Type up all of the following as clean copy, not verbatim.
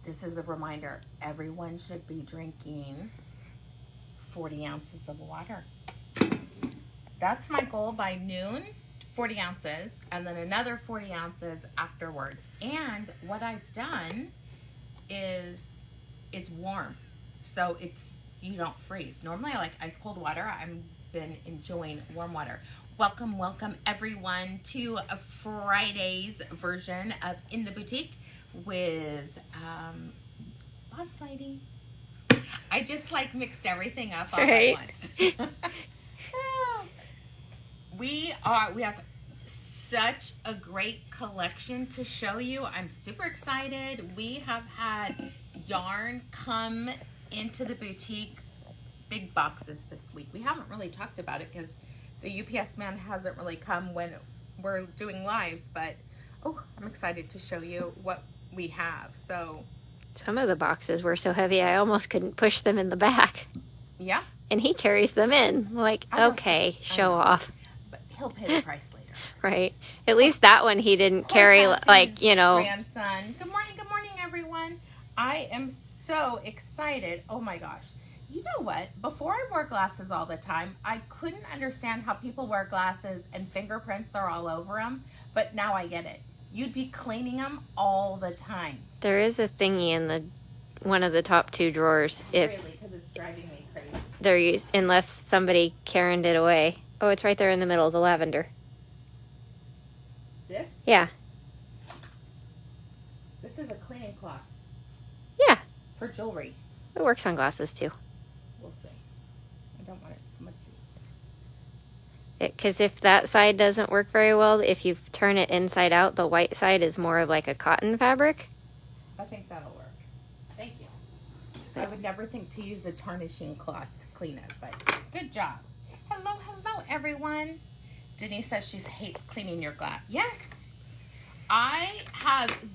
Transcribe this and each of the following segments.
this is a reminder, everyone should be drinking 40 ounces of water. That's my goal by noon, 40 ounces, and then another 40 ounces afterwards. And what I've done is it's warm, so you don't freeze. Normally I like ice cold water. I've been enjoying warm water. Welcome everyone to a Friday's version of In the Boutique with Boss Lady. I just like mixed everything up all at once. We have such a great collection to show you. I'm super excited. We have had yarn come into the boutique, big boxes this week. We haven't really talked about it because the UPS man hasn't really come when we're doing live, but I'm excited to show you what we have. So some of the boxes were so heavy I almost couldn't push them in the back. Yeah. And he carries them in. Like, okay, show off. But he'll pay the price later. Right. At least that one he didn't carry, like, you know. Grandson. Good morning, everyone. I am so excited. Oh my gosh. You know what? Before I wore glasses all the time, I couldn't understand how people wear glasses and fingerprints are all over them, but now I get it. You'd be cleaning them all the time. There is a thingy in one of the top two drawers. Really? Because it's driving me crazy. Unless somebody carried it away. Oh, it's right there in the middle, the lavender. This? Yeah. This is a cleaning cloth. Yeah. For jewelry. It works on glasses too. We'll see. I don't want it smutsy. Because if that side doesn't work very well, if you turn it inside out, the white side is more of like a cotton fabric. I think that'll work. Thank you. I would never think to use a tarnishing cloth to clean it, but good job. Hello, everyone. Denise says she hates cleaning your glass. Yes.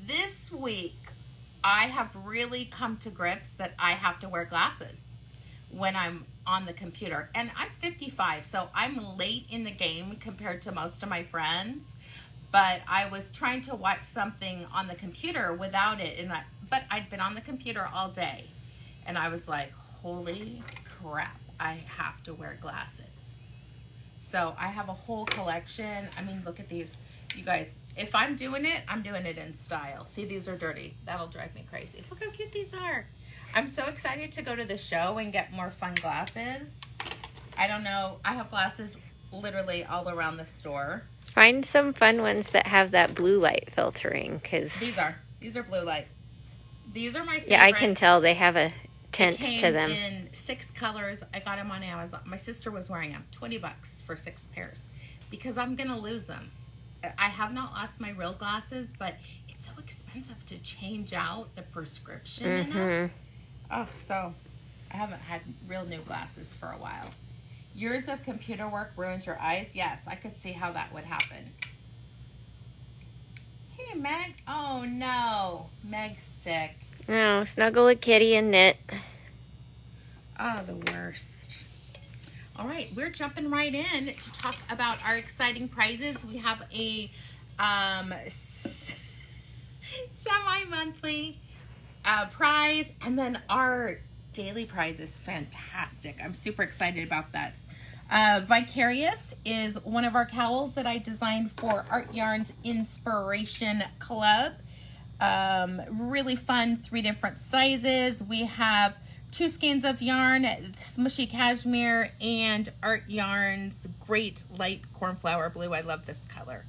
This week, I have really come to grips that I have to wear glasses when I'm on the computer. And I'm 55, so I'm late in the game compared to most of my friends. But I was trying to watch something on the computer without it. But I'd been on the computer all day. And I was like, holy crap, I have to wear glasses. So I have a whole collection. I mean, look at these. You guys, if I'm doing it, I'm doing it in style. See, these are dirty. That'll drive me crazy. Look how cute these are. I'm so excited to go to the show and get more fun glasses. I don't know. I have glasses literally all around the store. Find some fun ones that have that blue light filtering, because These are blue light. These are my favorite. Yeah, I can tell they have a tint to them. In 6 colors. I got them on Amazon. My sister was wearing them. $20 for 6 pairs because I'm going to lose them. I have not lost my real glasses, but it's so expensive to change out the prescription in them. Oh, so I haven't had real new glasses for a while. Years of computer work ruins your eyes? Yes, I could see how that would happen. Hey, Meg. Oh, no. Meg's sick. No, snuggle a kitty and knit. Oh, the worst. All right, we're jumping right in to talk about our exciting prizes. We have a semi-monthly prize, and then our daily prize is fantastic. I'm super excited about this. Vicarious is one of our cowls that I designed for Art Yarn's Inspiration Club. Really fun, 3 different sizes. We have 2 skeins of yarn, Smushy Cashmere, and Art Yarn's Great Light Cornflower Blue. I love this color.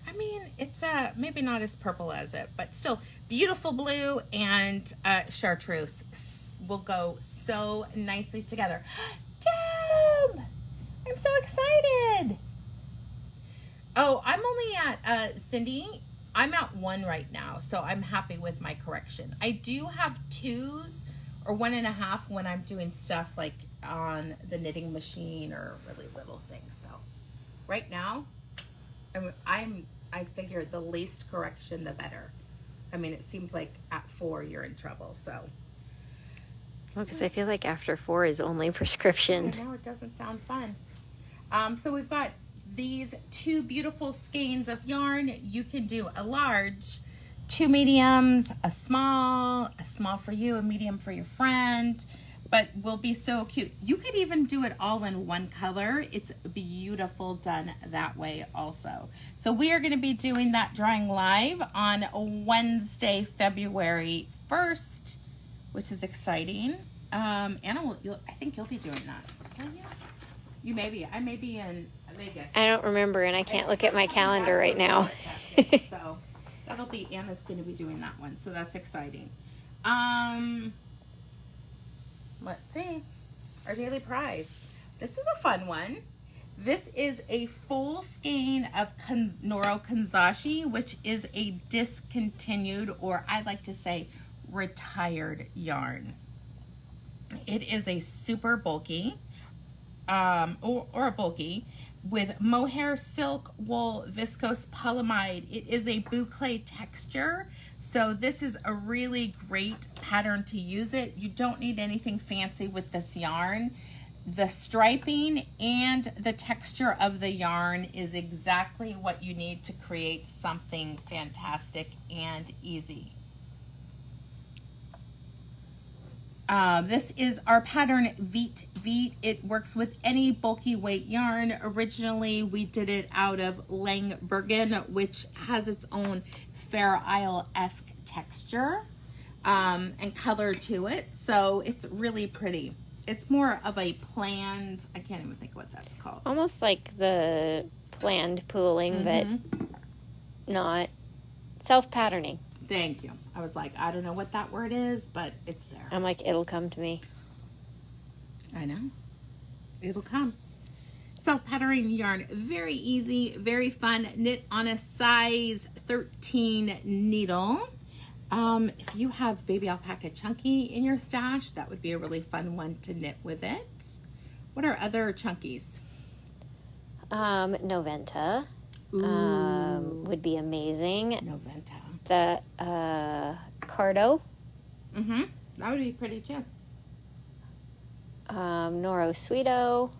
I mean, it's maybe not as purple as it, but still beautiful blue, and chartreuse will go so nicely together. Deb! I'm so excited. Oh, I'm only at, Cindy, I'm at 1 right now, so I'm happy with my correction. I do have 2s or 1.5 when I'm doing stuff like on the knitting machine or really little things. So right now, I figure the least correction, the better. I mean, it seems like at 4, you're in trouble, so. Well, because I feel like after 4 is only prescription. I know, it doesn't sound fun. So we've got these 2 beautiful skeins of yarn. You can do a large, 2 mediums, a small for you, a medium for your friend, but will be so cute. You could even do it all in one color. It's beautiful done that way also. So we are going to be doing that drawing live on Wednesday, February 1st, which is exciting. Anna, I think you'll be doing that. Will you? You may be. I may be in Vegas. I don't remember, and I can't look at my calendar right now. So that'll be, Anna's going to be doing that one. So that's exciting. Let's see. Our daily prize. This is a fun one. This is a full skein of Noro Kanzashi, which is a discontinued, or I like to say retired yarn. It is a super bulky, or a bulky, with mohair, silk, wool, viscose, polyamide. It is a boucle texture. So this is a really great pattern to use it. You don't need anything fancy with this yarn. The striping and the texture of the yarn is exactly what you need to create something fantastic and easy. This is our pattern Veet Veet. It works with any bulky weight yarn. Originally, we did it out of Langbergen, which has its own Fair Isle-esque texture and color to it. So it's really pretty. It's more of a planned, I can't even think what that's called. Almost like the planned pooling, but not self-patterning. Thank you. I was like, I don't know what that word is, but it's there. I'm like, it'll come to me. I know. It'll come. Self-patterning yarn. Very easy, very fun. Knit on a size 13 needle. If you have baby alpaca chunky in your stash, that would be a really fun one to knit with it. What are other chunkies? Noventa would be amazing. Noventa. The Cardo. That would be pretty too. Noro Sweeto.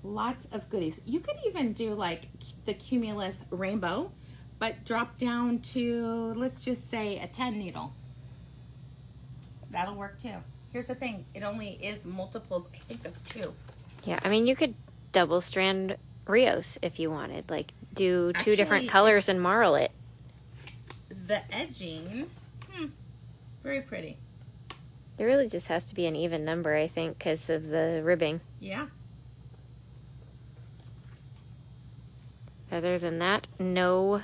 Lots of goodies. You could even do like the Cumulus Rainbow, but drop down to, let's just say, a 10 needle. That'll work too. Here's the thing. It only is multiples, I think, of 2. Yeah, I mean, you could double strand Rios if you wanted. Like, do 2 Actually, different colors and marl it. The edging, very pretty. It really just has to be an even number, I think, because of the ribbing. Yeah. Other than that, no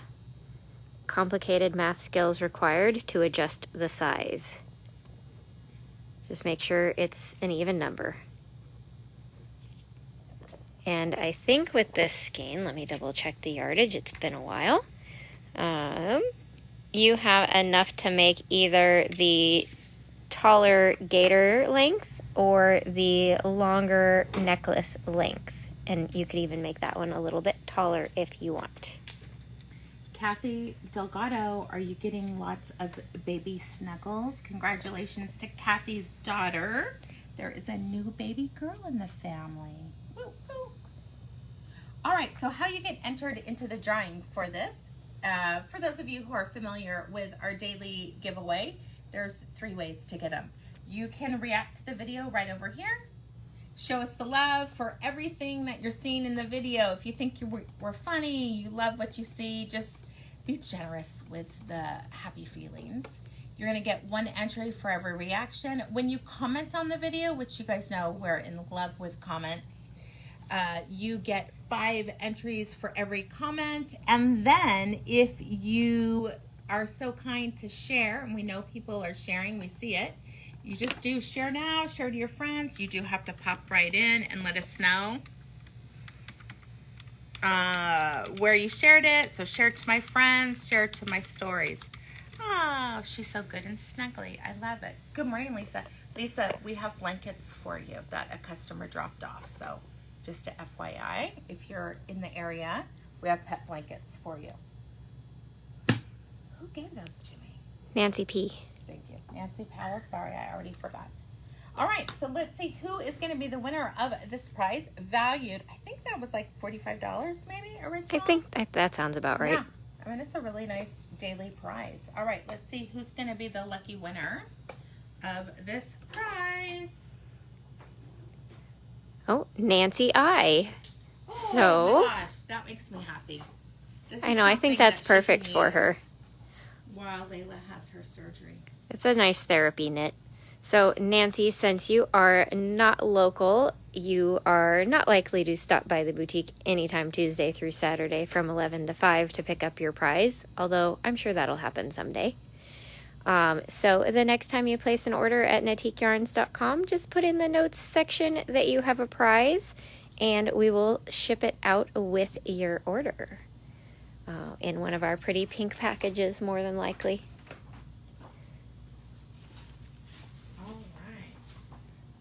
complicated math skills required to adjust the size. Just make sure it's an even number. And I think with this skein, let me double check the yardage, it's been a while. You have enough to make either the taller gaiter length or the longer necklace length. And you could even make that one a little bit taller if you want. Kathy Delgado, are you getting lots of baby snuggles? Congratulations to Kathy's daughter. There is a new baby girl in the family. Woo, woo. All right, so how you get entered into the drawing for this. For those of you who are familiar with our daily giveaway, there's 3 ways to get them. You can react to the video right over here. Show us the love for everything that you're seeing in the video. If you think we're funny, you love what you see, just be generous with the happy feelings. You're going to get 1 entry for every reaction. When you comment on the video, which you guys know we're in love with comments, you get 5 entries for every comment. And then if you are so kind to share, and we know people are sharing, we see it, you just do share now, share to your friends. You do have to pop right in and let us know where you shared it. So share it to my friends, share it to my stories. Oh, she's so good and snuggly. I love it. Good morning, Lisa. Lisa, we have blankets for you that a customer dropped off. So just a FYI, if you're in the area, we have pet blankets for you. Who gave those to me? Nancy P. Thank you. Nancy Powell, sorry, I already forgot. All right, so let's see who is going to be the winner of this prize. Valued, I think that was like $45 maybe originally. I think that sounds about right. Yeah. I mean, it's a really nice daily prize. All right, let's see who's going to be the lucky winner of this prize. Oh, Nancy I. Oh So, my gosh, that makes me happy. This I is know, I think something that's that she perfect can for her. use while Layla has her surgery. It's a nice therapy knit. So, Nancy, since you are not local, you are not likely to stop by the boutique anytime Tuesday through Saturday from 11 to 5 to pick up your prize, although I'm sure that'll happen someday. So the next time you place an order at NatiqueYarns.com, just put in the notes section that you have a prize, and we will ship it out with your order in one of our pretty pink packages, more than likely. All right.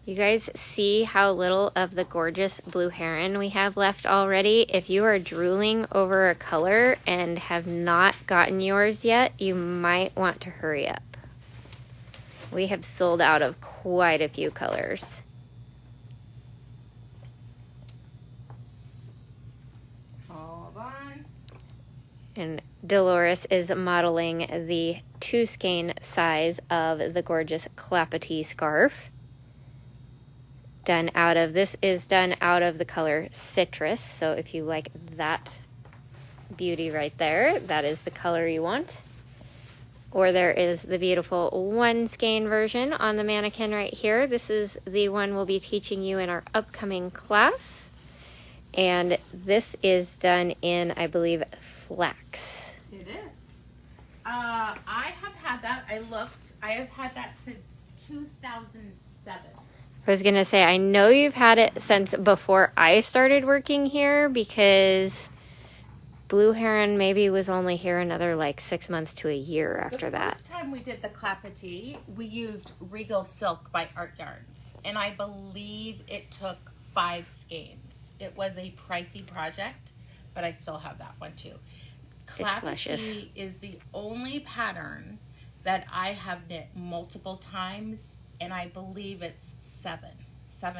You guys see how little of the gorgeous blue heron we have left already? If you are drooling over a color and have not gotten yours yet, you might want to hurry up. We have sold out of quite a few colors. Hold on. And Dolores is modeling the 2 skein size of the gorgeous Clapatee scarf. This is done out of the color Citrus. So if you like that beauty right there, that is the color you want. Or there is the beautiful 1 skein version on the mannequin right here. This is the one we'll be teaching you in our upcoming class. And this is done in, I believe, flax. It is. I have had that. I have had that since 2007. I was going to say, I know you've had it since before I started working here, because Blue Heron maybe was only here another like 6 months to a year after that. The first time we did the Clapatee, we used Regal Silk by Art Yarns, and I believe it took 5 skeins. It was a pricey project, but I still have that one too. Clapatee is the only pattern that I have knit multiple times, and I believe it's 7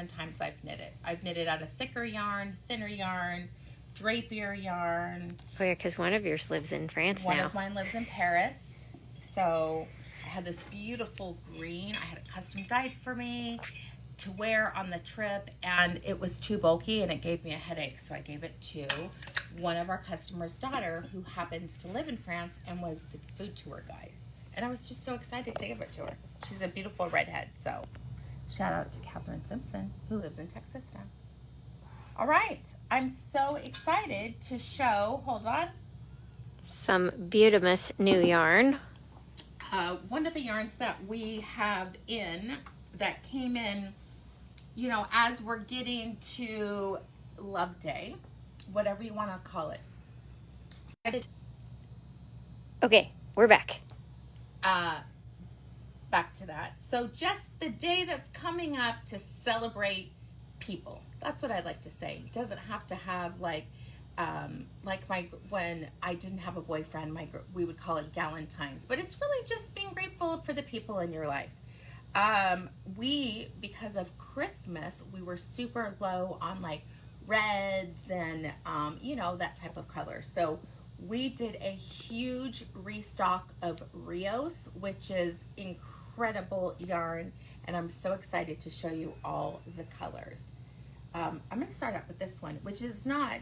times I've knit it. I've knit it out of thicker yarn, thinner yarn, drapier yarn. Oh yeah, because one of yours lives in France One now. of mine lives in Paris. So I had this beautiful green. I had it custom dyed for me to wear on the trip, and it was too bulky and it gave me a headache. So I gave it to one of our customers' daughter, who happens to live in France and was the food tour guide. And I was just so excited to give it to her. She's a beautiful redhead. So shout out to Catherine Simpson, who lives in Texas now. All right, I'm so excited to show, hold on. Some beautimous new yarn. One of the yarns that we have in, that came in, you know, as we're getting to Love Day, whatever you want to call it. Okay, we're back. Back to that. So just the day that's coming up to celebrate people. That's what I like to say. It doesn't have to have when I didn't have a boyfriend, we would call it Galentine's, but it's really just being grateful for the people in your life. Because of Christmas, we were super low on like reds and that type of color. So we did a huge restock of Rios, which is incredible yarn, and I'm so excited to show you all the colors. I'm going to start out with this one, which is not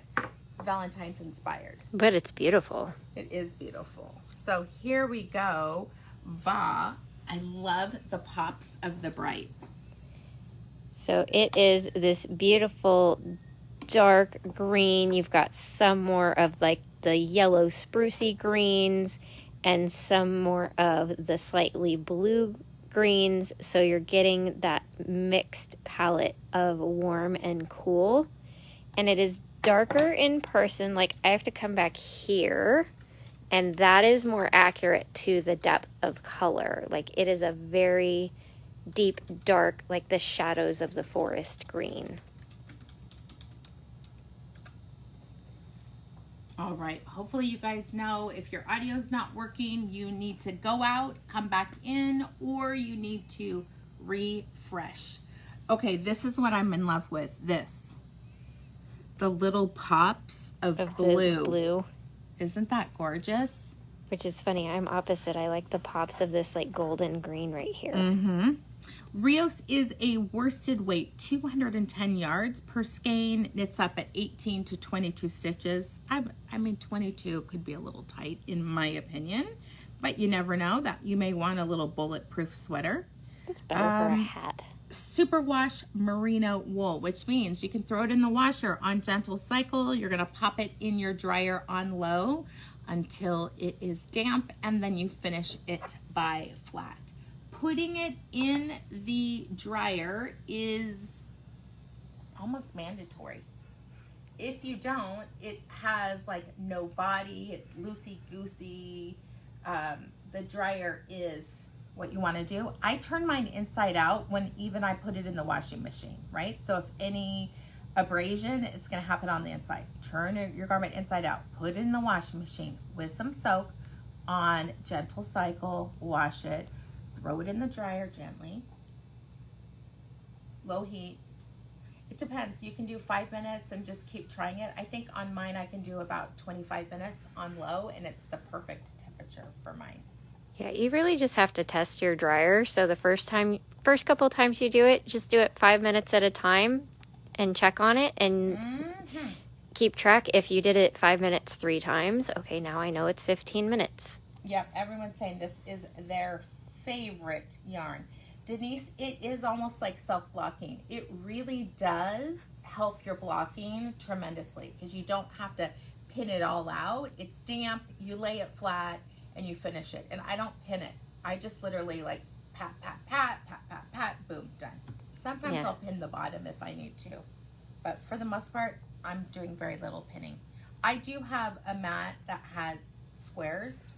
Valentine's inspired. But it's beautiful. It is beautiful. So here we go. Va. I love the pops of the bright. So it is this beautiful dark green. You've got some more of like the yellow sprucey greens and some more of the slightly blue greens, so you're getting that mixed palette of warm and cool. And it is darker in person. Like, I have to come back here, and that is more accurate to the depth of color. Like, it is a very deep dark, like the shadows of the forest green. All right, hopefully you guys know if your audio's not working, you need to go out, come back in, or you need to refresh. Okay, this is what I'm in love with. The little pops of blue. Isn't that gorgeous? Which is funny. I'm opposite. I like the pops of this like golden green right here. Mm-hmm. Rios is a worsted weight, 210 yards per skein. It's up at 18 to 22 stitches. I mean, 22 could be a little tight in my opinion, but you never know. That you may want a little bulletproof sweater. It's better for a hat. Superwash merino wool, which means you can throw it in the washer on gentle cycle. You're going to pop it in your dryer on low until it is damp, and then you finish it by flat. Putting it in the dryer is almost mandatory. If you don't, it has like no body, it's loosey-goosey. The dryer is what you want to do. I turn mine inside out when even I put it in the washing machine, right? So if any abrasion, it's going to happen on the inside. Turn your garment inside out, put it in the washing machine with some soap on gentle cycle, wash it, throw it in the dryer gently, low heat. It depends. You can do 5 minutes and just keep trying it. I think on mine I can do about 25 minutes on low, and it's the perfect temperature for mine. Yeah, you really just have to test your dryer. So the first couple times you do it, just do it 5 minutes at a time and check on it and keep track. If you did it 5 minutes 3 times, okay, now I know it's 15 minutes. Yep, everyone's saying this is their favorite yarn. Denise, it is almost like self-blocking. It really does help your blocking tremendously because you don't have to pin it all out. It's damp, you lay it flat, and you finish it. And I don't pin it. I just literally like pat, pat, pat, pat, pat, pat, boom, done. Sometimes I'll pin the bottom if I need to. But for the most part, I'm doing very little pinning. I do have a mat that has squares,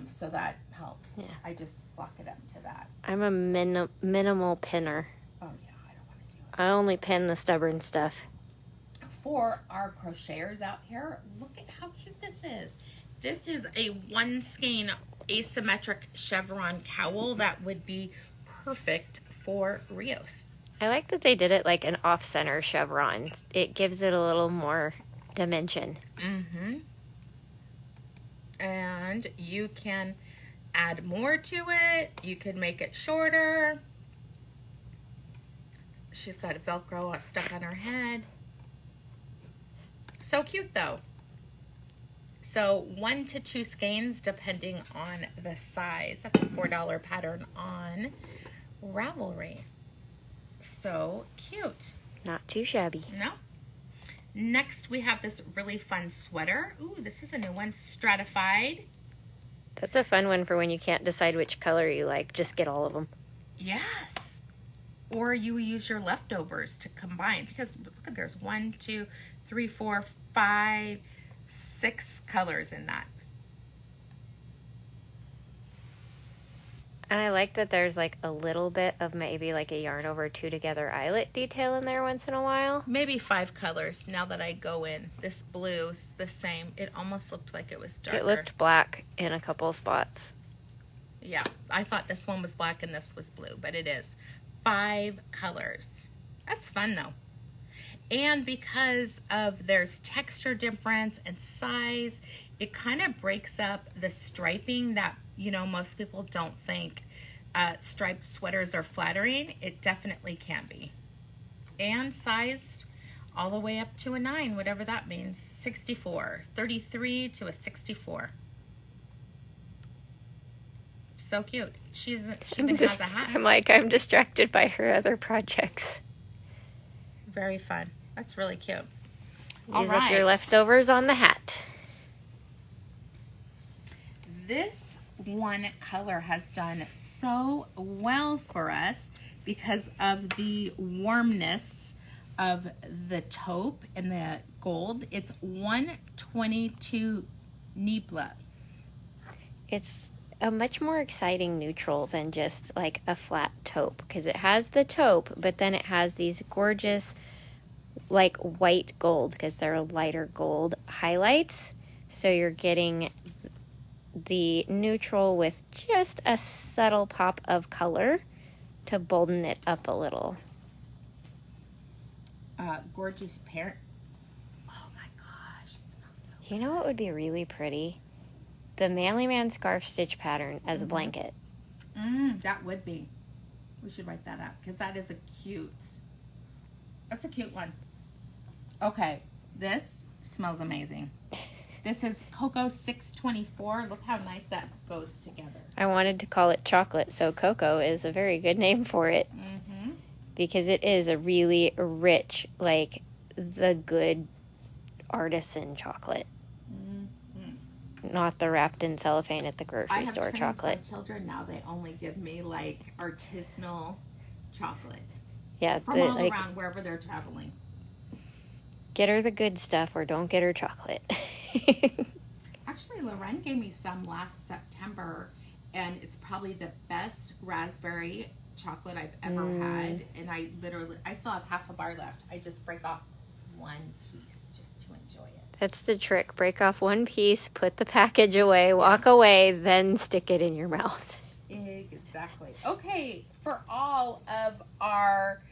so that helps. Yeah. I just block it up to that. I'm a minimal pinner. Oh yeah, I don't want to do it. I only pin the stubborn stuff. For our crocheters out here, look at how cute this is. This is a 1 skein asymmetric chevron cowl that would be perfect for Rios. I like that they did it like an off-center chevron. It gives it a little more dimension. Mm-hmm. And you can add more to it. You can make it shorter. She's got a Velcro stuck on her head. So cute though. So 1 to 2 skeins depending on the size. That's a $4 pattern on Ravelry. So cute. Not too shabby. No. Next we have this really fun sweater. Ooh, this is a new one, Stratified. That's a fun one for when you can't decide which color you like. Just get all of them. Yes. Or you use your leftovers to combine, because look at, there's 1, 2, 3, 4, 5, 6 colors in that. And I like that there's like a little bit of maybe like a yarn over 2 together eyelet detail in there once in a while. Maybe 5 colors now that I go in. This blue's the same. It almost looked like it was darker. It looked black in a couple spots. Yeah, I thought this one was black and this was blue, but it is 5 colors. That's fun though. And because of there's texture difference and size, it kind of breaks up the striping that, you know, most people don't think striped sweaters are flattering. It definitely can be. And sized all the way up to a 9, whatever that means. 64, 33 to a 64. So cute. She even has a hat. I'm distracted by her other projects. Very fun. That's really cute. Use up your leftovers on the hat. This one color has done so well for us because of the warmness of the taupe and the gold. It's 122 Nibla. It's a much more exciting neutral than just like a flat taupe, because it has the taupe, but then it has these gorgeous like white gold, because they're lighter gold highlights. So you're getting the neutral with just a subtle pop of color to bolden it up a little. Gorgeous pear. Oh my gosh, it smells so good. You know what would be really pretty? The Manly Man scarf stitch pattern as a blanket. That would be. We should write that up because that is that's a cute one. Okay, this smells amazing. This is Cocoa 624. Look how nice that goes together. I wanted to call it chocolate, so Cocoa is a very good name for it. Because it is a really rich, like the good artisan chocolate. Not the wrapped in cellophane at the grocery store chocolate. My children now, they only give me like artisanal chocolate. Yeah, from all around wherever they're traveling. Get her the good stuff or don't get her chocolate. Actually, Loren gave me some last September, and it's probably the best raspberry chocolate I've ever had. And I still have half a bar left. I just break off one piece just to enjoy it. That's the trick. Break off one piece, put the package away, walk away, then stick it in your mouth. Exactly. Okay, for all of our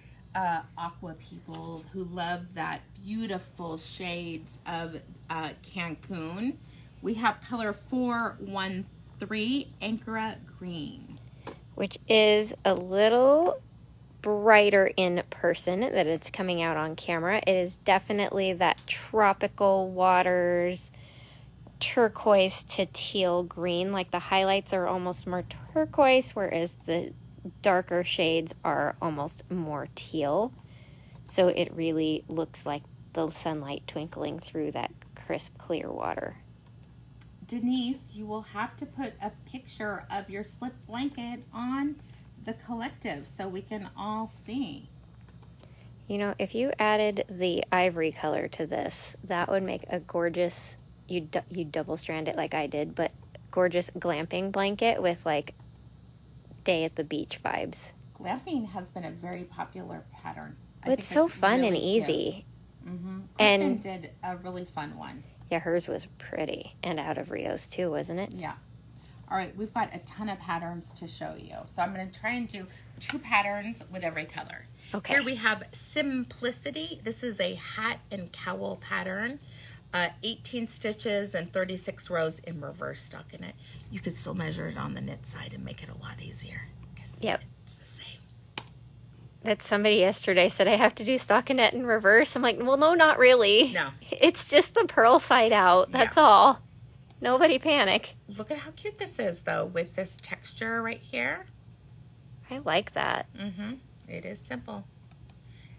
aqua people who love that beautiful shades of Cancun, we have color 413, Ankara Green. Which is a little brighter in person that it's coming out on camera. It is definitely that tropical waters, turquoise to teal green. Like the highlights are almost more turquoise, whereas the darker shades are almost more teal. So it really looks like the sunlight twinkling through that crisp, clear water. Denise, you will have to put a picture of your slip blanket on the collective so we can all see. You know, if you added the ivory color to this, that would make a gorgeous, you double strand it like I did, but gorgeous glamping blanket with like day at the beach vibes. Glamping has been a very popular pattern. It's so fun and easy. And did a really fun one. Yeah, hers was pretty and out of Rios too, wasn't it? Yeah. All right, we've got a ton of patterns to show you. So I'm going to try and do 2 patterns with every color. Okay. Here we have Simplicity. This is a hat and cowl pattern. 18 stitches and 36 rows in reverse stockinette. You could still measure it on the knit side and make it a lot easier. Yep. It's the same. That somebody yesterday said I have to do stockinette in reverse. I'm like, well, no, not really. No. It's just the purl side out. That's all. Nobody panic. Look at how cute this is, though, with this texture right here. I like that. It is simple.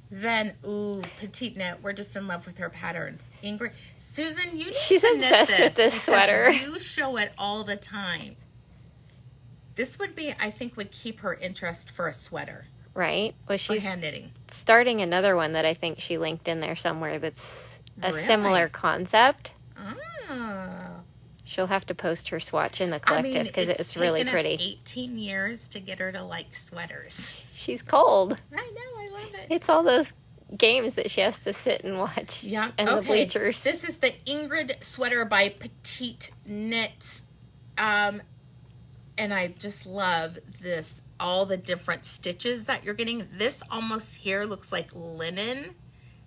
Then, ooh, petite knit. We're just in love with her patterns. Ingrid, Susan, you need She's to knit obsessed with this sweater. You show it all the time. This would be, I think, would keep her interest for a sweater. Right? Well, she's hand knitting. Starting another one that I think she linked in there somewhere that's a similar concept. Ah. She'll have to post her swatch in the collective because it's really pretty. It's taken us 18 years to get her to like sweaters. She's cold. I know, I love it. It's all those games that she has to sit and watch. Yeah, and the bleachers. This is the Ingrid sweater by Petite Knit. And I just love this, all the different stitches that you're getting. This almost here looks like linen.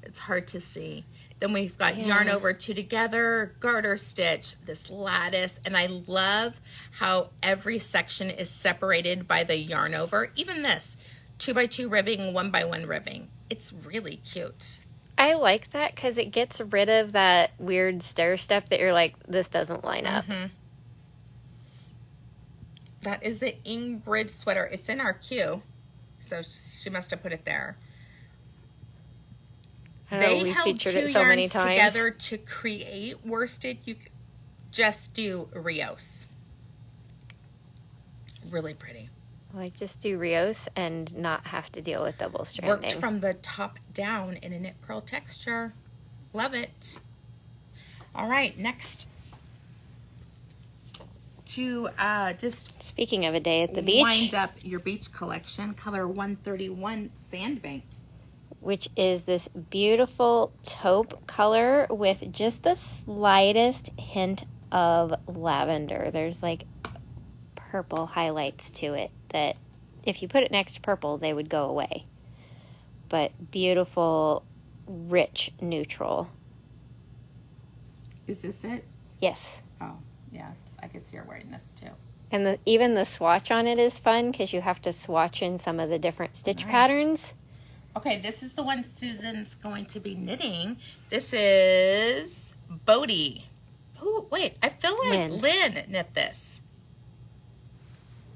It's hard to see. Then we've got yarn over 2 together, garter stitch, this lattice, and I love how every section is separated by the yarn over. Even this, 2x2 ribbing, 1x1 ribbing. It's really cute. I like that because it gets rid of that weird stair step that you're like, this doesn't line up. That is the Ingrid sweater. It's in our queue, so she must have put it there. They held 2 yarns together to create worsted. You could just do Rios. Really pretty. Like just do Rios and not have to deal with double stranding. Worked from the top down in a knit purl texture. Love it. All right, next. To just speaking of a day at the beach, wind up your beach collection, color 131 Sandbank. Which is this beautiful taupe color with just the slightest hint of lavender. There's like purple highlights to it that if you put it next to purple, they would go away. But beautiful, rich neutral. Is this it? Yes. Oh, yeah. I could see her wearing this too. And even the swatch on it is fun because you have to swatch in some of the different stitch patterns. Okay, this is the one Susan's going to be knitting. This is Bodie. Who? Wait, I feel like Lynn knit this.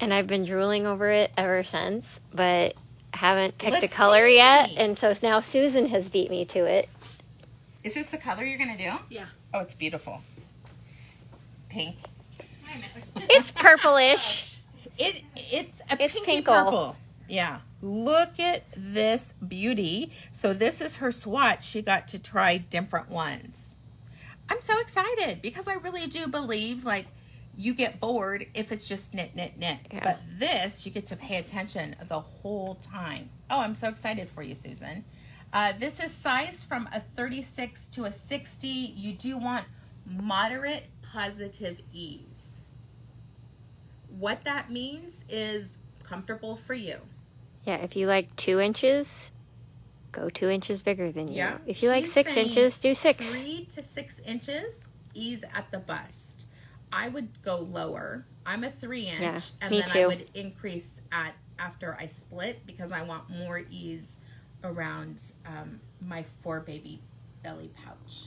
And I've been drooling over it ever since, but haven't picked a color yet. And so now Susan has beat me to it. Is this the color you're going to do? Yeah. Oh, it's beautiful. Pink. It's purplish. It's a It's pinky pinkle. purple. Yeah. Look at this beauty. So this is her swatch. She got to try different ones. I'm so excited because I really do believe like you get bored if it's just knit. Yeah. But this, you get to pay attention the whole time. Oh, I'm so excited for you, Susan. This is sized from a 36 to a 60. You do want moderate positive ease. What that means is comfortable for you. Yeah, if you like 2 inches, go 2 inches bigger than you. Yeah. If you like She's 6 saying inches, do 6. 3 to 6 inches, ease at the bust. I would go lower. I'm a 3-inch, Yeah, and me then too. I would increase after I split because I want more ease around my 4 baby belly pouch.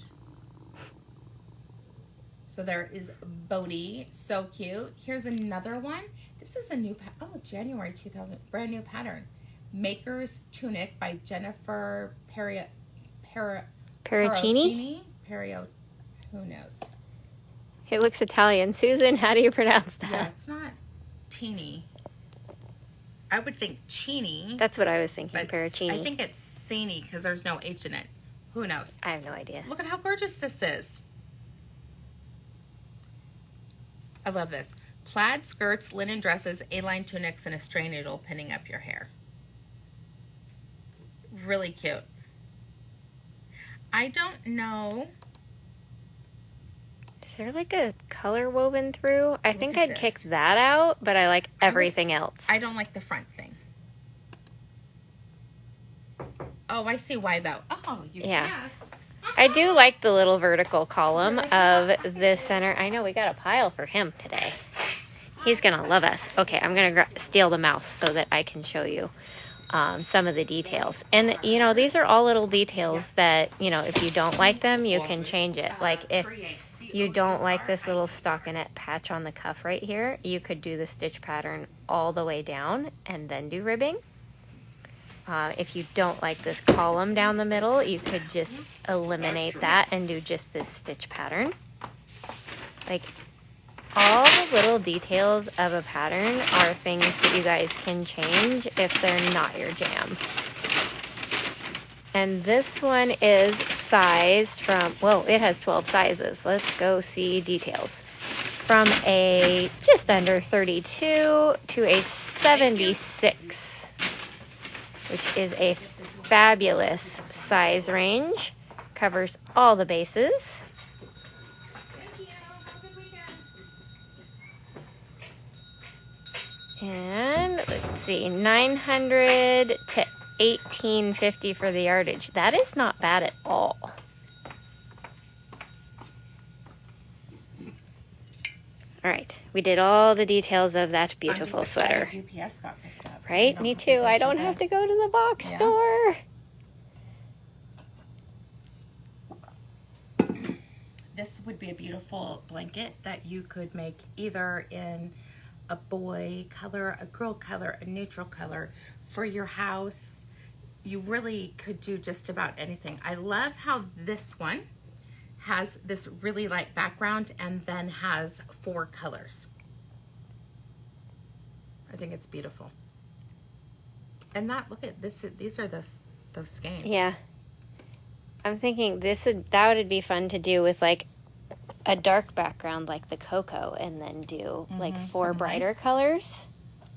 So there is Bodie, so cute. Here's another one. This is a new January 2000, brand new pattern. Maker's Tunic by Jennifer Pericini? Who knows? It looks Italian. Susan, how do you pronounce that? Yeah, it's not teeny. I would think Chini. That's what I was thinking, but Pericini. I think it's Cini because there's no H in it. Who knows? I have no idea. Look at how gorgeous this is. I love this. Plaid skirts, linen dresses, A-line tunics, and a stray needle pinning up your hair. Really cute. I don't know. Is there like a color woven through? I think at I'd this. kick that out, but I like everything else. I don't like the front thing. Oh, I see why though. Oh, you Yeah. guess. I do like the little vertical column of the center. I know we got a pile for him today. He's going to love us. Okay, I'm going to steal the mouse so that I can show you some of the details. And, you know, these are all little details that, you know, if you don't like them, you can change it. Like if you don't like this little stockinette patch on the cuff right here, you could do the stitch pattern all the way down and then do ribbing. If you don't like this column down the middle, you could just eliminate that and do just this stitch pattern. Like, all the little details of a pattern are things that you guys can change if they're not your jam. And this one is sized from, well, it has 12 sizes. Let's go see details. From a just under 32 to a 76. Which is a fabulous size range. Covers all the bases. And let's see, 900 to 1850 for the yardage. That is not bad at all. All right, we did all the details of that beautiful sweater. UPS got picked up. Right? Me too. I don't have to go to the box store. This would be a beautiful blanket that you could make either in a boy color, a girl color, a neutral color for your house. You really could do just about anything. I love how this one has this really light background and then has 4 colors. I think it's beautiful. And that, look at this, these are those skeins. Yeah. I'm thinking that would be fun to do with like a dark background like the cocoa and then do like 4 brighter lights. colors.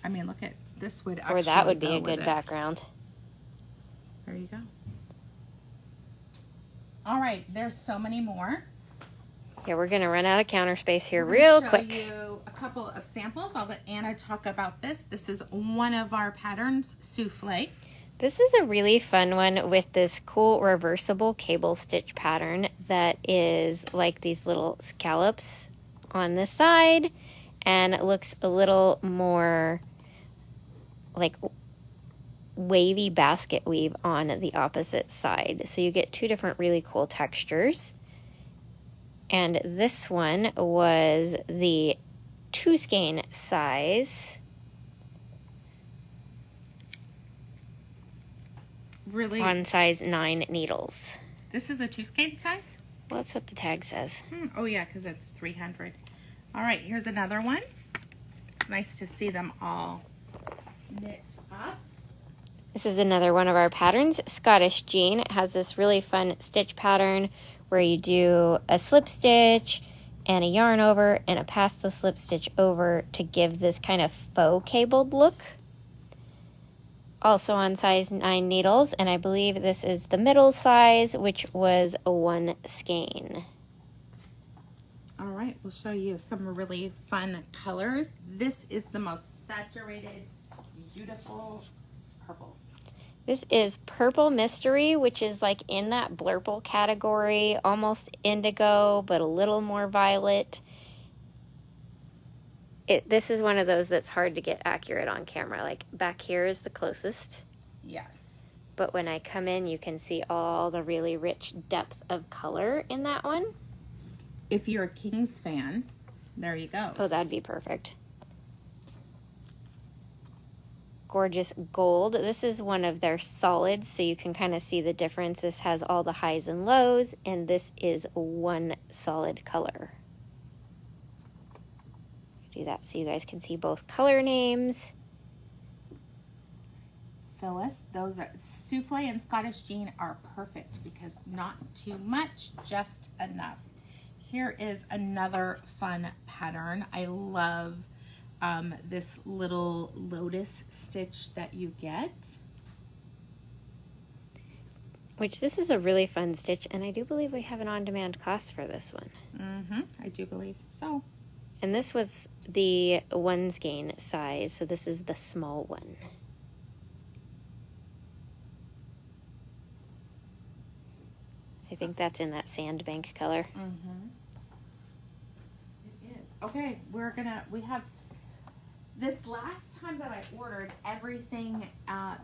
I mean, look at, this would actually Or that would be go a good with it. background. There you go. All right, there's so many more. Yeah, we're going to run out of counter space here We're real gonna quick. show you a couple of samples. I'll let Anna talk about this. This is one of our patterns, Souffle. This is a really fun one with this cool reversible cable stitch pattern that is like these little scallops on the side, and it looks a little more like wavy basket weave on the opposite side. So you get two different really cool textures. And this one was the 2 skein size. Really? On size 9 needles. This is a 2 skein size? Well, that's what the tag says. Oh yeah, because it's 300. All right, here's another one. It's nice to see them all knit up. This is another one of our patterns, Scottish Jean. It has this really fun stitch pattern where you do a slip stitch and a yarn over and a pass the slip stitch over to give this kind of faux cabled look. Also on size 9 needles, and I believe this is the middle size, which was a 1 skein. All right, we'll show you some really fun colors. This is the most saturated, beautiful purple. This is Purple Mystery, which is like in that blurple category, almost indigo, but a little more violet. This is one of those that's hard to get accurate on camera. Like back here is the closest. Yes. But when I come in, you can see all the really rich depth of color in that one. If you're a King's fan, there you go. Oh, that'd be perfect. Gorgeous gold. This is one of their solids, so you can kind of see the difference. This has all the highs and lows, and this is one solid color. Do that so you guys can see both color names. Phyllis, those are Souffle and Scottish Jean are perfect because not too much, just enough. Here is another fun pattern. I love this little Lotus stitch that you get. Which this is a really fun stitch, and I do believe we have an on-demand cost for this one. I do believe so. And this was the 1 skein size, so this is the small one. I think that's in that sandbank color. It is. Okay, we have, this last time that I ordered everything,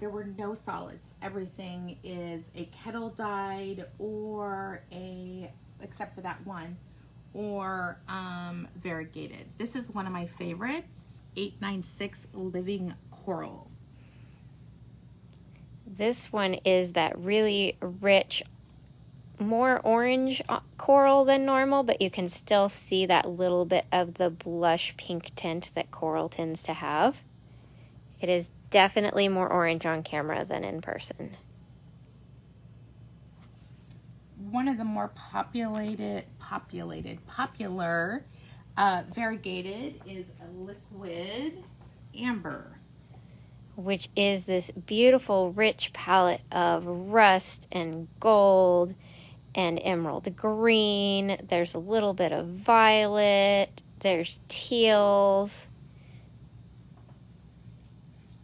there were no solids. Everything is a kettle dyed or except for that one, or variegated. This is one of my favorites, 896 Living Coral. This one is that really rich, more orange coral than normal, but you can still see that little bit of the blush pink tint that coral tends to have. It is definitely more orange on camera than in person. One of the more popular variegated is a liquid amber, which is this beautiful rich palette of rust and gold and emerald green. There's a little bit of violet, there's teals.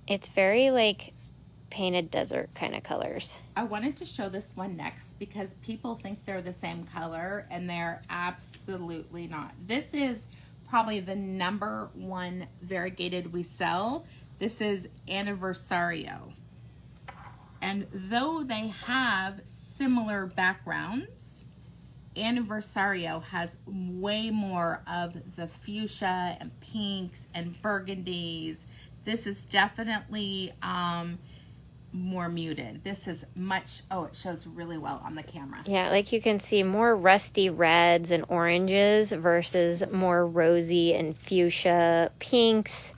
It's very like painted desert kind of colors. I wanted to show this one next because people think they're the same color and they're absolutely not. This is probably the #1 variegated we sell. This is Anniversario. And though they have similar backgrounds, Anniversario has way more of the fuchsia and pinks and burgundies. This is definitely more muted. This is much, it shows really well on the camera. Yeah, like you can see more rusty reds and oranges versus more rosy and fuchsia pinks.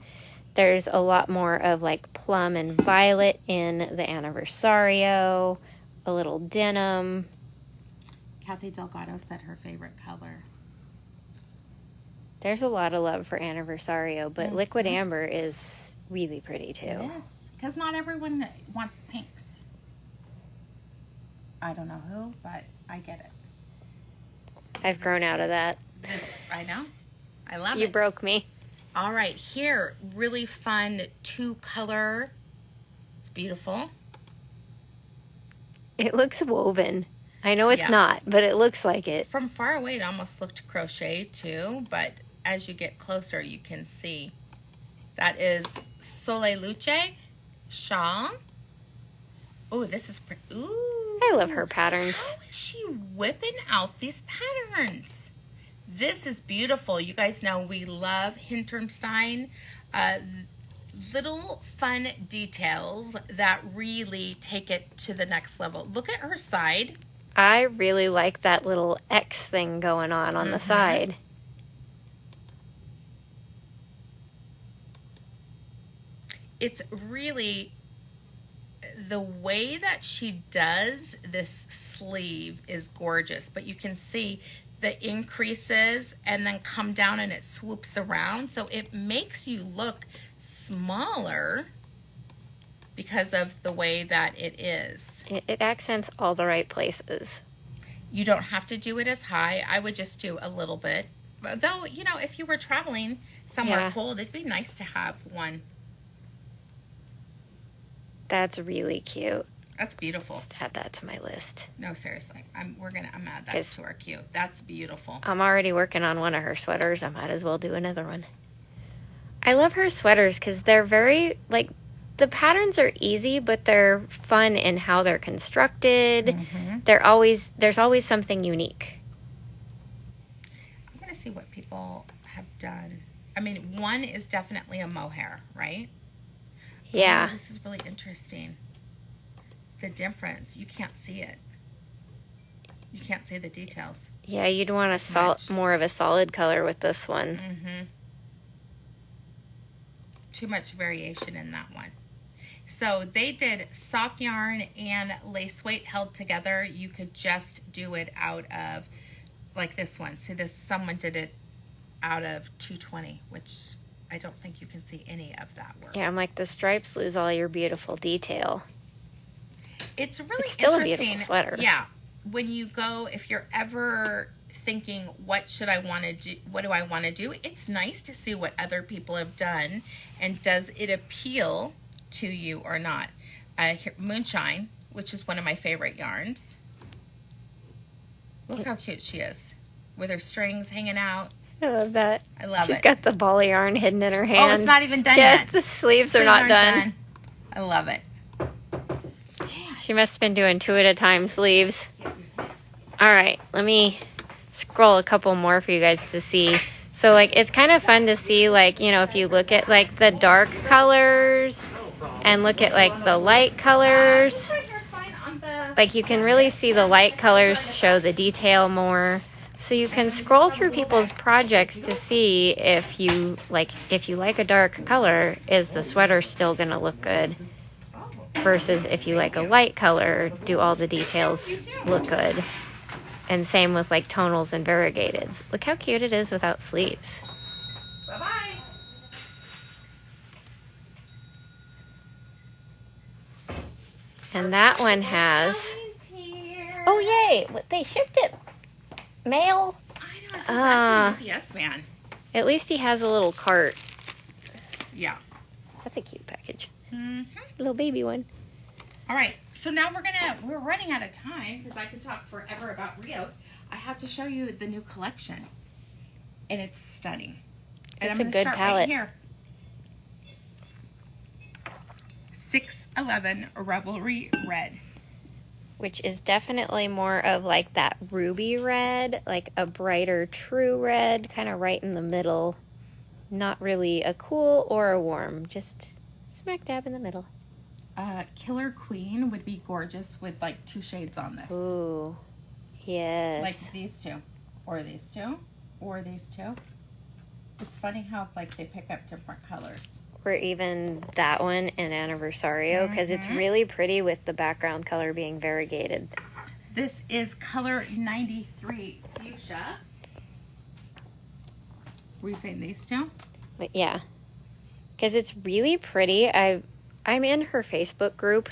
There's a lot more of like plum and violet in the Anniversario, a little denim. Kathy Delgado said her favorite color. There's a lot of love for Anniversario, but liquid amber is really pretty too. It is, because not everyone wants pinks. I don't know who, but I get it. I've grown out of that. I know. I love it. You broke me. All right, here, really fun 2-color. It's beautiful. It looks woven. I know it's Yeah. not, but it looks like it. From far away, it almost looked crochet too, but as you get closer, you can see that is Sole Luce shawl. Oh, this is pretty. Ooh. I love her patterns. How is she whipping out these patterns? This is beautiful. You guys know we love Hinterstein. Little fun details that really take it to the next level. Look at her side. I really like that little X thing going on the side. It's really the way that she does this sleeve is gorgeous, but you can see the increases and then come down and it swoops around. So it makes you look smaller because of the way that it is. It accents all the right places. You don't have to do it as high. I would just do a little bit. Though, you know, if you were traveling somewhere cold, it'd be nice to have one. That's really cute. That's beautiful. Just add that to my list. No, seriously. I'm add that to our cute. That's beautiful. I'm already working on one of her sweaters. I might as well do another one. I love her sweaters because they're very, like, the patterns are easy, but they're fun in how they're constructed. There's always something unique. I'm going to see what people have done. I mean, one is definitely a mohair, right? Yeah. Oh, this is really interesting. The difference. You can't see it. You can't see the details. Yeah, you'd want more of a solid color with this one. Too much variation in that one. So they did sock yarn and lace weight held together. You could just do it out of, like this one. See, someone did it out of 220, which I don't think you can see any of that work. Yeah, I'm like, the stripes lose all your beautiful detail. It's really still interesting. A beautiful sweater. Yeah. When you go, if you're ever thinking, what do I want to do? It's nice to see what other people have done, and does it appeal to you or not? Moonshine, which is one of my favorite yarns. Look how cute she is with her strings hanging out. I love that. I love it. She's got the ball of yarn hidden in her hand. Oh, it's not even done yet. The sleeves are not done. I love it. She must have been doing 2 at a time sleeves. All right, let me scroll a couple more for you guys to see. So, like, it's kind of fun to see, like, you know, if you look at, like, the dark colors and look at, like, the light colors. Like, you can really see the light colors show the detail more. So you can scroll through people's projects to see if you like a dark color, is the sweater still going to look good? Versus if you like a light color, do all the details look good? And same with like tonals and variegateds. Look how cute it is without sleeves. Bye-bye. And that one has... Oh, yay! They shipped it. Mail. I know. I feel UPS man. At least he has a little cart. Yeah. That's a cute package. Little baby one. All right, so now we're running out of time because I could talk forever about Rios. I have to show you the new collection, and it's stunning. And I'm going to start right here. 611 Revelry Red, which is definitely more of like that ruby red, like a brighter true red, kind of right in the middle. Not really a cool or a warm, just smack dab in the middle. Killer Queen would be gorgeous with like 2 shades on this. Ooh, yes. Like these two, or these two, or these two. It's funny how like they pick up different colors. Or even that one in Anniversario, because it's really pretty with the background color being variegated. This is color 93 Fuchsia. Were you saying these two? But yeah, because it's really pretty. I'm in her Facebook group,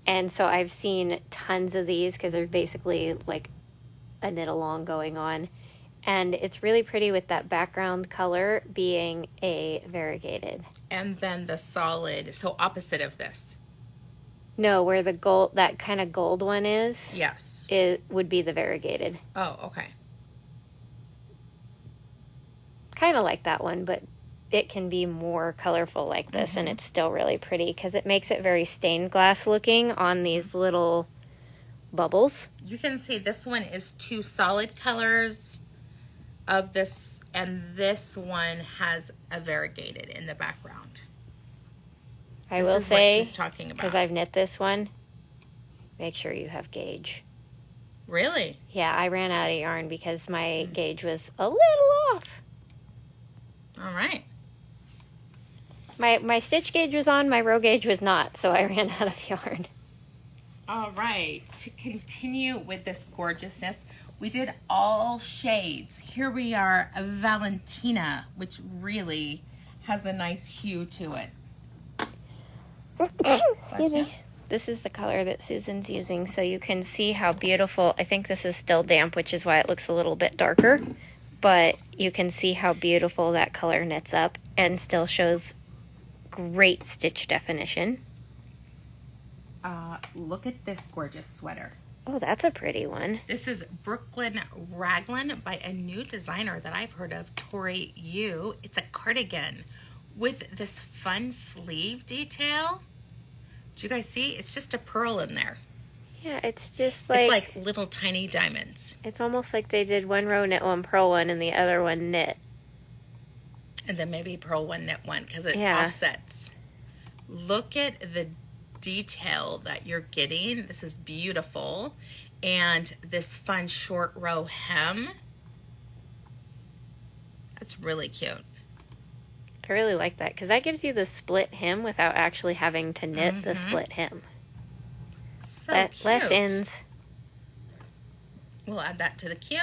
and so I've seen tons of these because there's basically like a knit along going on, and it's really pretty with that background color being a variegated. And then the solid, so opposite of this. No, where the gold, that kind of gold one is, Yes. it would be the variegated. Oh, okay. Kind of like that one, but it can be more colorful like this, and it's still really pretty because it makes it very stained glass looking on these little bubbles. You can see this one is 2 solid colors of this, and this one has a variegated in the background. I This will is what say, she's talking about. because I've knit this one, make sure you have gauge. Really? Yeah, I ran out of yarn because my gauge was a little off. All right. My stitch gauge was on, my row gauge was not, so I ran out of yarn. All right. To continue with this gorgeousness, we did all shades. Here we are, a Valentina, which really has a nice hue to it. Excuse me. This is the color that Susan's using, so you can see how beautiful. I think this is still damp, which is why it looks a little bit darker, but you can see how beautiful that color knits up and still shows great stitch definition. Look at this gorgeous sweater. Oh, that's a pretty one. This is Brooklyn Raglan by a new designer that I've heard of, Tori Yu. It's a cardigan with this fun sleeve detail. Did you guys see? It's just a pearl in there. Yeah, it's just like... It's like little tiny diamonds. It's almost like they did one row knit, one purl one, and the other one knit. And then maybe pearl one, knit one, because it Yeah. offsets. Look at the detail that you're getting. This is beautiful. And this fun short row hem. That's really cute. I really like that because that gives you the split hem without actually having to knit the split hem. So cute. Less ends. We'll add that to the queue.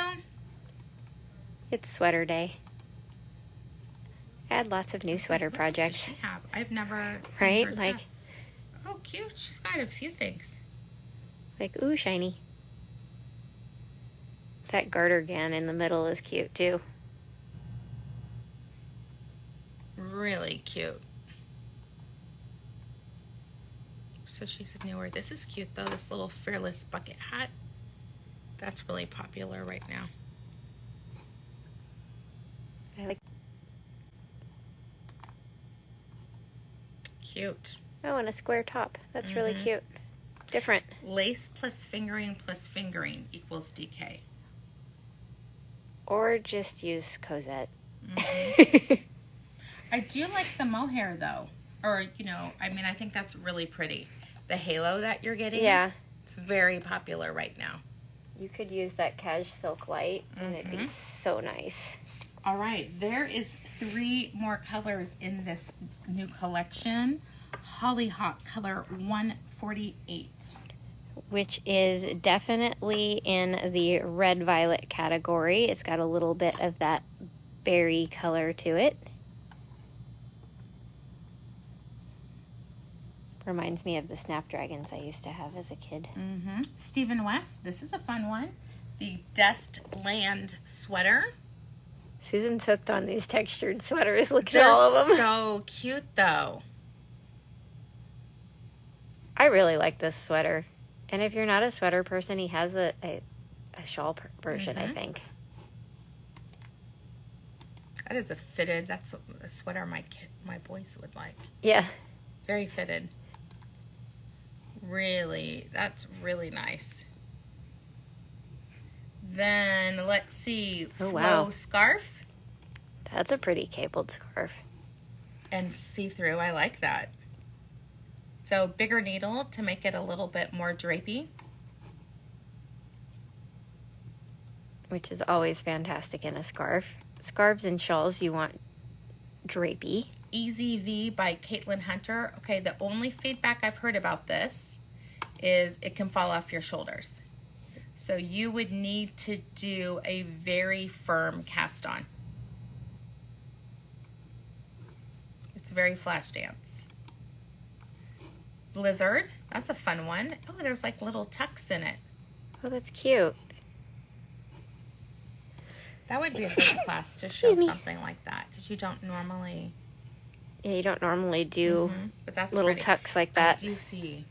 It's sweater day. Add lots of new sweater What else projects. does she have? I've never seen Right? her Like, stuff. Oh, cute. She's got a few things. ooh, shiny. That garter gown in the middle is cute too. Really cute. So she's newer. This is cute though, this little Fearless bucket hat. That's really popular right now. I like. Cute. Oh, and a square top. That's really cute. Different. Lace plus fingering equals DK. Or just use Cosette. I do like the mohair though. Or, you know, I mean, I think that's really pretty. The halo that you're getting. Yeah. It's very popular right now. You could use that Cash Silk Light and it'd be so nice. All right, there is 3 more colors in this new collection. Hollyhock color 148. Which is definitely in the red violet category. It's got a little bit of that berry color to it. Reminds me of the snapdragons I used to have as a kid. Stephen West, this is a fun one. The Dust Land sweater. Susan's hooked on these textured sweaters. Look They're at all of them. so cute though. I really like this sweater. And if you're not a sweater person, he has a shawl version, I think. That is a fitted, that's a sweater my boys would like. Yeah. Very fitted. Really, that's really nice. Then let's see, Oh, flow wow. scarf That's a pretty cabled scarf. and see-through. I like that. So bigger needle to make it a little bit more drapey. Which is always fantastic in a scarf. Scarves and shawls, you want drapey. Easy V by Caitlin Hunter. Okay, the only feedback I've heard about this is it can fall off your shoulders. So you would need to do a very firm cast on. It's very flash dance. Blizzard, that's a fun one. Oh, there's like little tucks in it. Oh, that's cute. That would be a good class to show something like that because you don't normally. Yeah, you don't normally do But that's little pretty. tucks like that. I do see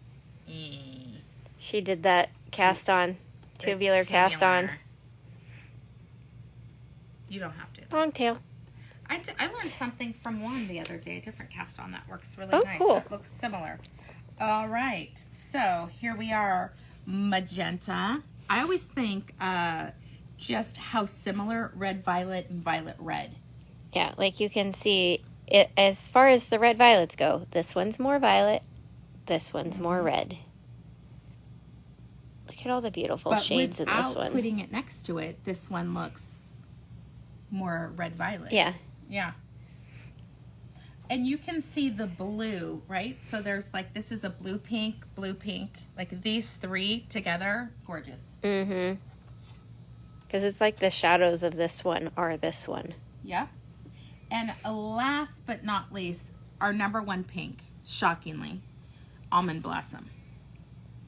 She did that cast on, tubular cast on. You don't have to. Long tail. I learned something from one the other day, a different cast on that works really nice. Cool. It looks similar. All right, so here we are, magenta. I always think just how similar red violet and violet red. Yeah, like you can see it as far as the red violets go. This one's more violet. This one's more red. Look at all the beautiful shades in this one. Without putting it next to it, this one looks more red violet. Yeah. Yeah. And you can see the blue, right? So there's like, this is a blue pink. Like these three together, gorgeous. Mm-hmm. Because it's like the shadows of this one are this one. Yeah. And last but not least, our number one pink, shockingly, Almond Blossom.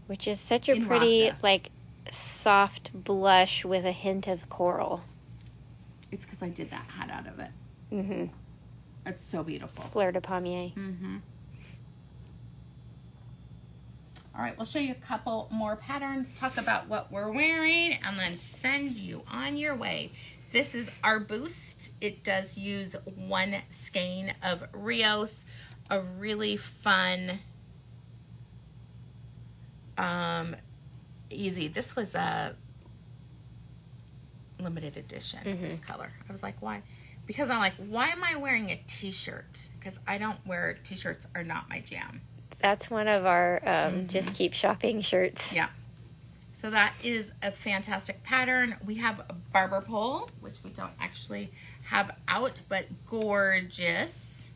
Which is such a pretty, like, soft blush with a hint of coral. It's because I did that hat out of it. Mm-hmm. It's so beautiful. Fleur de Pommier. Mm-hmm. All right, we'll show you a couple more patterns, talk about what we're wearing, and then send you on your way. This is our boost. It does use one skein of Rios, a really fun, easy. This was a limited edition, this color. I was like, why? Because I'm like, why am I wearing a t-shirt? Because I don't wear, t-shirts are not my jam. That's one of our just keep shopping shirts. Yeah. So that is a fantastic pattern. We have a barber pole, which we don't actually have out, but gorgeous.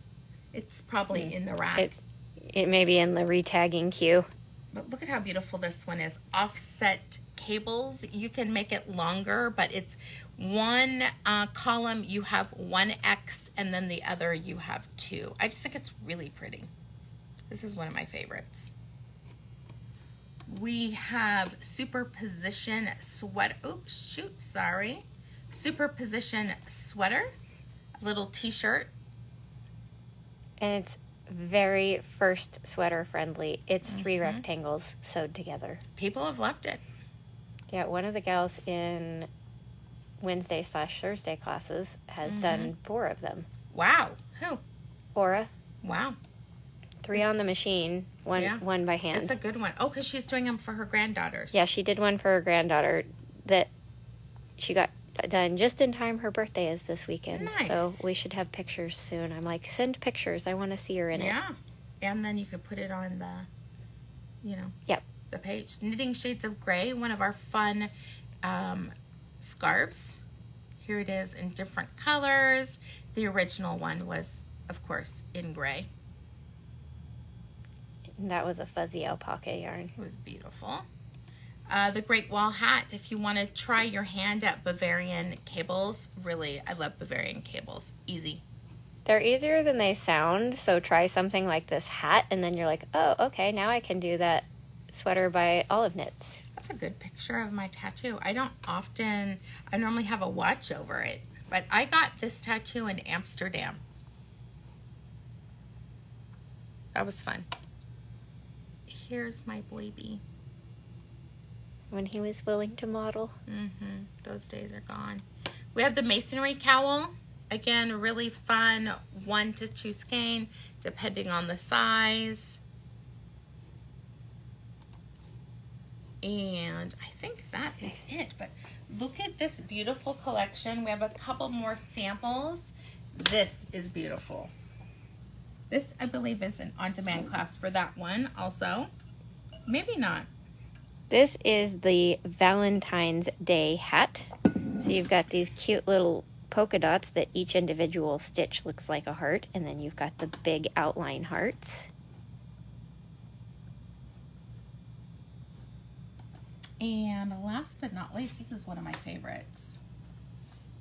It's probably in the rack. It may be in the retagging queue. But look at how beautiful this one is. Offset cables. You can make it longer, but it's one column you have 1X, and then the other you have 2. I just think it's really pretty. This is one of my favorites. We have superposition sweater. Oops, shoot, sorry. Superposition sweater, a little t-shirt. And it's very first sweater friendly. It's 3 rectangles sewed together. People have loved it. Yeah, one of the gals in Wednesday/Thursday classes has done 4 of them. Wow. Who? Aura. Wow. 3 on the machine, one by hand. It's a good one. Oh, because she's doing them for her granddaughters. Yeah, she did one for her granddaughter that she got done just in time. Her birthday is this weekend. Nice. So we should have pictures soon. I'm like, send pictures. I want to see her in it. Yeah. And then you could put it on the, Yep. the page. Knitting Shades of Gray, one of our fun scarves. Here it is in different colors. The original one was, of course, in gray. And that was a fuzzy alpaca yarn. It was beautiful. The Great Wall hat, if you want to try your hand at Bavarian cables, really, I love Bavarian cables. Easy. They're easier than they sound, so try something like this hat, and then you're like, oh, okay, now I can do that sweater by Olive Knits. That's a good picture of my tattoo. I normally have a watch over it, but I got this tattoo in Amsterdam. That was fun. Here's my baby. When he was willing to model. Those days are gone. We have the masonry cowl. Again, really fun 1 to 2 skein, depending on the size. And I think that is it. But look at this beautiful collection. We have a couple more samples. This is beautiful. This, I believe, is an on-demand class for that one also. Maybe not. This is the Valentine's Day hat. So you've got these cute little polka dots that each individual stitch looks like a heart, and then you've got the big outline hearts. And last but not least, this is one of my favorites.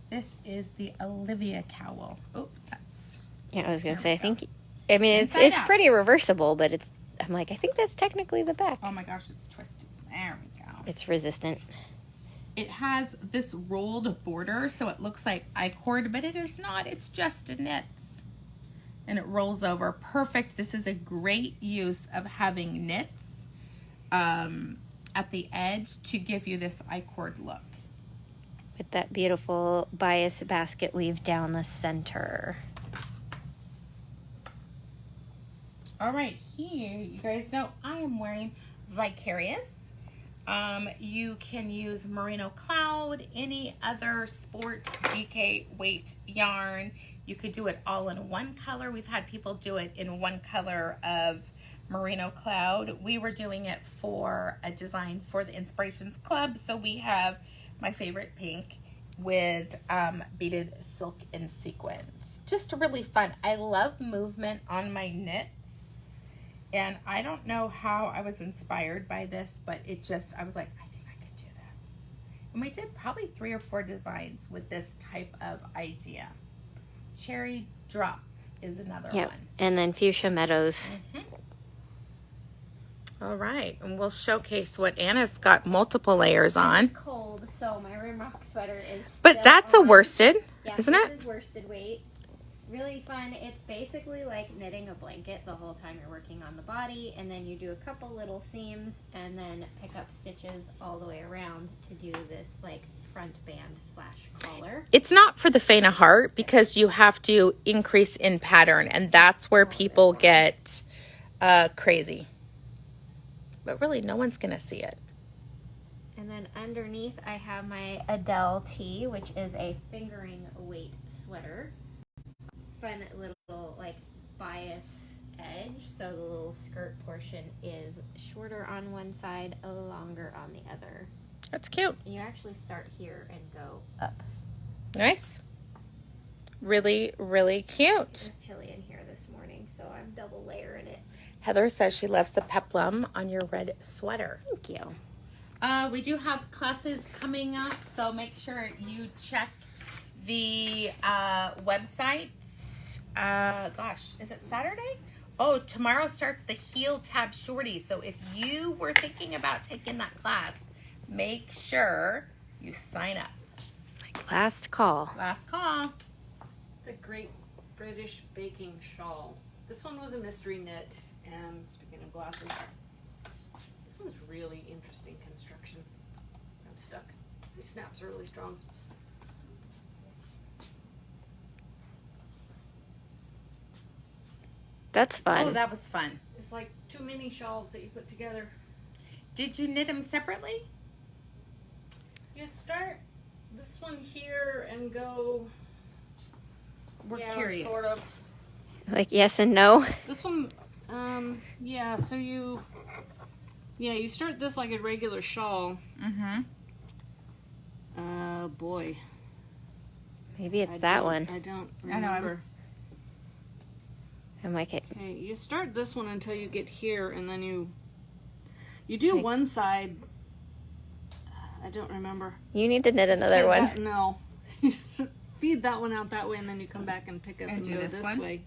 This is the Olivia cowl. Oh, that's... Yeah, I was going to say, I mean, it's out. pretty reversible, but I'm like, I think that's technically the back. Oh my gosh, it's twisted. There we go. It's resistant. It has this rolled border, so it looks like I-cord, but it is not. It's just a knits. And it rolls over. Perfect. This is a great use of having knits at the edge to give you this I-cord look. With that beautiful bias basket weave down the center. All right, here, you guys know I am wearing Vicarious. You can use Merino Cloud, any other sport DK weight yarn. You could do it all in one color. We've had people do it in one color of Merino Cloud. We were doing it for a design for the Inspirations Club. So we have my favorite pink with beaded silk and sequins. Just really fun. I love movement on my knits. And I don't know how I was inspired by this, but it just, I was like, I think I could do this. And we did probably 3 or 4 designs with this type of idea. Cherry Drop is another one. And then Fuchsia Meadows. All right, and we'll showcase what Anna's got multiple layers on. It's cold, so my Rimrock sweater is But that's a worsted, isn't it? This is worsted weight. Really fun. It's basically like knitting a blanket the whole time you're working on the body, and then you do a couple little seams and then pick up stitches all the way around to do this like front band / collar. It's not for the faint of heart because you have to increase in pattern, and that's where people get crazy. But really, no one's going to see it. And then underneath I have my Adele tee, which is a fingering weight sweater. Fun little like bias edge, so the little skirt portion is shorter on one side, longer on the other. That's cute. You actually start here and go up. Nice. Really, really cute. It's chilly in here this morning, so I'm double layering it. Heather says she loves the peplum on your red sweater. Thank you. We do have classes coming up, so make sure you check the website. Gosh, is it Saturday? Oh, tomorrow starts the Heel Tab Shorty. So if you were thinking about taking that class, make sure you sign up. Like last call. Last call. The Great British Baking Shawl. This one was a mystery knit, and speaking of glasses, this one's really interesting construction. I'm stuck. These snaps are really strong. That's fun. Oh, that was fun. It's like 2 mini shawls that you put together. Did you knit them separately? You start this one here and go. We're curious. Sort of. Like yes and no. This one, yeah. So you start this like a regular shawl. Boy. Maybe it's that one. I don't remember. I know. I was. I'm like it. Okay, you start this one until you get here, and then you do one side. I don't remember. You need to knit another one. No. Feed that one out that way, and then you come back and pick up and do go this one? way.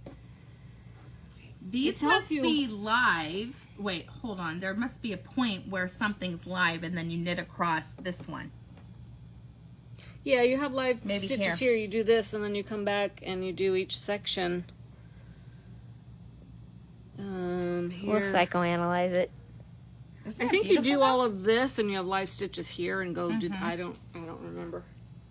These must be live. Wait, hold on. There must be a point where something's live, and then you knit across this one. Yeah, you have live Maybe stitches here. You do this, and then you come back and you do each section. Here. We'll psychoanalyze it. I think you do all of this, and you have live stitches here, and go do. I don't remember.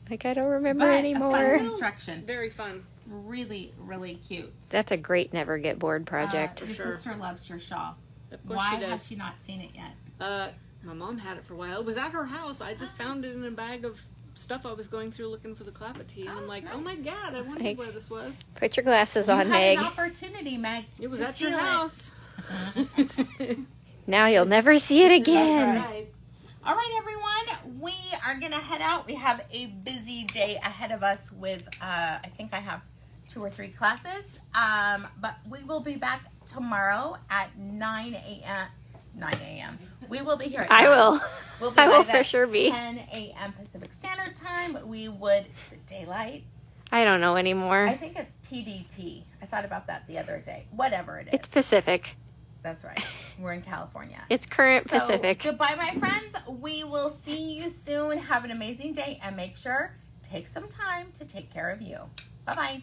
Like I don't remember But a anymore. fun construction. Very fun. Really, really cute. That's a great never get bored project. Your sure. sister loves your shawl. Of course Why she does. has she not seen it yet? My mom had it for a while. It was at her house. I just found it in a bag of stuff I was going through looking for the clapetee, and I'm like, oh my god, I wondered where this was. Put your glasses You on, had Meg. an opportunity, Meg. It was to at your steal it. house. Now you'll never see it again. Right. All right, everyone. We are going to head out. We have a busy day ahead of us with, I think I have 2 or 3 classes. But we will be back tomorrow at 9 a.m. 9 a.m. We will be here at 9. I will. We'll be I will live for at sure be. 10 a.m. Pacific Standard Time. We would, is it daylight? I don't know anymore. I think it's PDT. I thought about that the other day. Whatever it is. It's Pacific. That's right. We're in California. It's current So, Pacific. goodbye, my friends. We will see you soon. Have an amazing day, and make sure take some time to take care of you. Bye-bye.